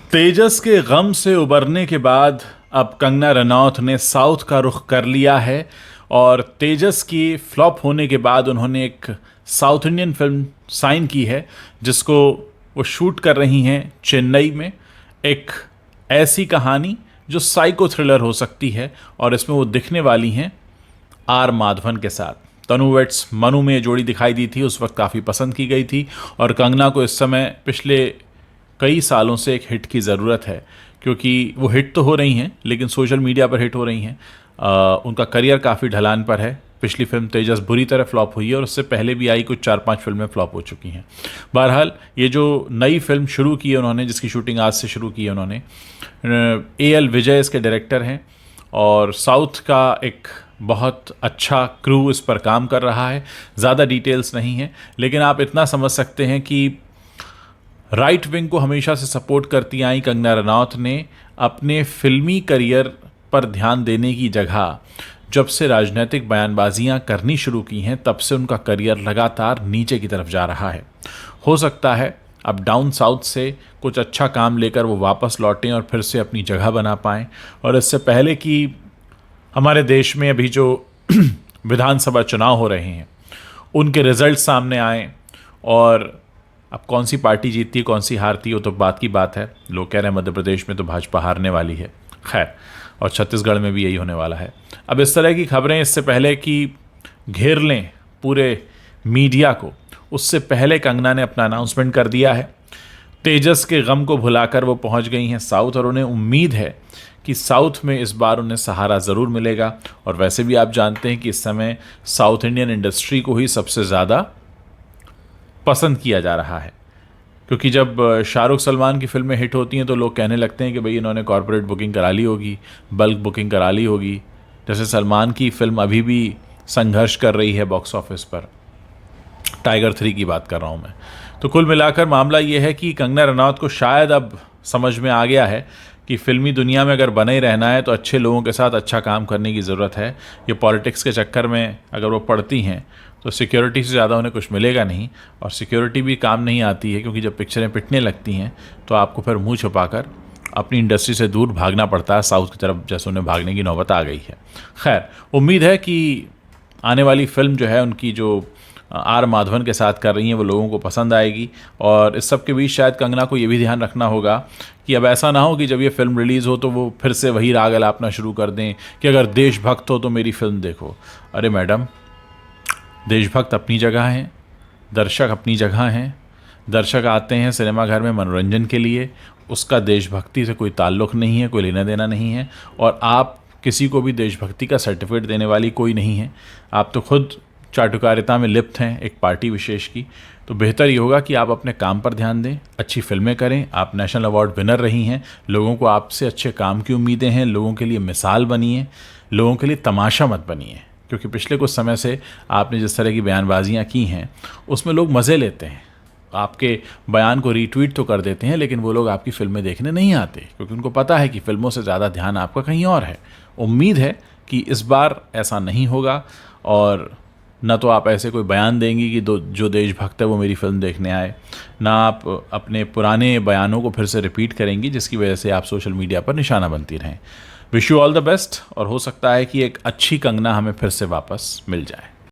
तेजस के गम से उबरने के बाद अब कंगना रनौत ने साउथ का रुख कर लिया है और तेजस की फ्लॉप होने के बाद उन्होंने एक साउथ इंडियन फिल्म साइन की है जिसको वो शूट कर रही हैं चेन्नई में। एक ऐसी कहानी जो साइको थ्रिलर हो सकती है और इसमें वो दिखने वाली हैं आर माधवन के साथ। तनु वेट्स मनु में ये जोड़ी दिखाई दी थी, उस वक्त काफ़ी पसंद की गई थी और कंगना को इस समय पिछले कई सालों से एक हिट की ज़रूरत है क्योंकि वो हिट तो हो रही हैं लेकिन सोशल मीडिया पर हिट हो रही हैं। उनका करियर काफ़ी ढलान पर है। पिछली फिल्म तेजस बुरी तरह फ्लॉप हुई है और उससे पहले भी आई कुछ 4-5 फिल्में फ्लॉप हो चुकी हैं। बहरहाल ये जो नई फिल्म शुरू की है उन्होंने, जिसकी शूटिंग आज से शुरू की है उन्होंने, AL विजय इसके डायरेक्टर हैं और साउथ का एक बहुत अच्छा क्रू इस पर काम कर रहा है। ज़्यादा डिटेल्स नहीं हैं लेकिन आप इतना समझ सकते हैं कि राइट विंग को हमेशा से सपोर्ट करती आई कंगना रनौत ने अपने फिल्मी करियर पर ध्यान देने की जगह जब से राजनीतिक बयानबाजियां करनी शुरू की हैं तब से उनका करियर लगातार नीचे की तरफ जा रहा है। हो सकता है अब डाउन साउथ से कुछ अच्छा काम लेकर वो वापस लौटें और फिर से अपनी जगह बना पाएँ। और इससे पहले कि हमारे देश में अभी जो विधानसभा चुनाव हो रहे हैं उनके रिजल्ट सामने आए और अब कौन सी पार्टी जीतती है कौन सी हारती है वो तो बात की बात है। लोग कह रहे हैं मध्य प्रदेश में तो भाजपा हारने वाली है, खैर, और छत्तीसगढ़ में भी यही होने वाला है। अब इस तरह की खबरें इससे पहले कि घेर लें पूरे मीडिया को, उससे पहले कंगना ने अपना अनाउंसमेंट कर दिया है। तेजस के गम को भुलाकर वो पहुंच गई हैं साउथ और उन्हें उम्मीद है कि साउथ में इस बार उन्हें सहारा ज़रूर मिलेगा। और वैसे भी आप जानते हैं कि इस समय साउथ इंडियन इंडस्ट्री को ही सबसे ज़्यादा पसंद किया जा रहा है क्योंकि जब शाहरुख सलमान की फिल्में हिट होती हैं तो लोग कहने लगते हैं कि भाई इन्होंने कॉर्पोरेट बुकिंग करा ली होगी, बल्क बुकिंग करा ली होगी। जैसे सलमान की फिल्म अभी भी संघर्ष कर रही है बॉक्स ऑफिस पर, टाइगर 3 की बात कर रहा हूँ मैं। तो कुल मिलाकर मामला ये है कि कंगना रनौत को शायद अब समझ में आ गया है कि फिल्मी दुनिया में अगर बने ही रहना है तो अच्छे लोगों के साथ अच्छा काम करने की ज़रूरत है। ये पॉलिटिक्स के चक्कर में अगर वो पड़ती हैं तो सिक्योरिटी से ज़्यादा उन्हें कुछ मिलेगा नहीं और सिक्योरिटी भी काम नहीं आती है क्योंकि जब पिक्चरें पिटने लगती हैं तो आपको फिर मुंह छुपाकर अपनी इंडस्ट्री से दूर भागना पड़ता है साउथ की तरफ, जैसे उन्हें भागने की नौबत आ गई है। खैर, उम्मीद है कि आने वाली फिल्म जो है उनकी जो आर माधवन के साथ कर रही हैं वो लोगों को पसंद आएगी। और इस सब के बीच शायद कंगना को ये भी ध्यान रखना होगा कि अब ऐसा ना हो कि जब ये फिल्म रिलीज़ हो तो वो फिर से वही राग अलापना शुरू कर दें कि अगर देशभक्त हो तो मेरी फिल्म देखो। अरे मैडम, देशभक्त अपनी जगह हैं, दर्शक अपनी जगह हैं। दर्शक आते हैं सिनेमाघर में मनोरंजन के लिए, उसका देशभक्ति से कोई ताल्लुक़ नहीं है, कोई लेना देना नहीं है। और आप किसी को भी देशभक्ति का सर्टिफिकेट देने वाली कोई नहीं है। आप तो खुद चाटुकारिता में लिप्त हैं एक पार्टी विशेष की। तो बेहतर ये होगा कि आप अपने काम पर ध्यान दें, अच्छी फिल्में करें। आप नेशनल अवार्ड विनर रही हैं, लोगों को आपसे अच्छे काम की उम्मीदें हैं, लोगों के लिए मिसाल बनिए, लोगों के लिए तमाशा मत बनिए। क्योंकि पिछले कुछ समय से आपने जिस तरह की बयानबाजियां की हैं उसमें लोग मज़े लेते हैं, आपके बयान को रीट्वीट तो कर देते हैं लेकिन वो लोग आपकी फिल्में देखने नहीं आते क्योंकि उनको पता है कि फिल्मों से ज़्यादा ध्यान आपका कहीं और है। उम्मीद है कि इस बार ऐसा नहीं होगा और न तो आप ऐसे कोई बयान देंगी कि जो देशभक्त है वो मेरी फिल्म देखने आए, ना आप अपने पुराने बयानों को फिर से रिपीट करेंगी जिसकी वजह से आप सोशल मीडिया पर निशाना बनती रहें। Wish you all the best और हो सकता है कि एक अच्छी कंगना हमें फिर से वापस मिल जाए।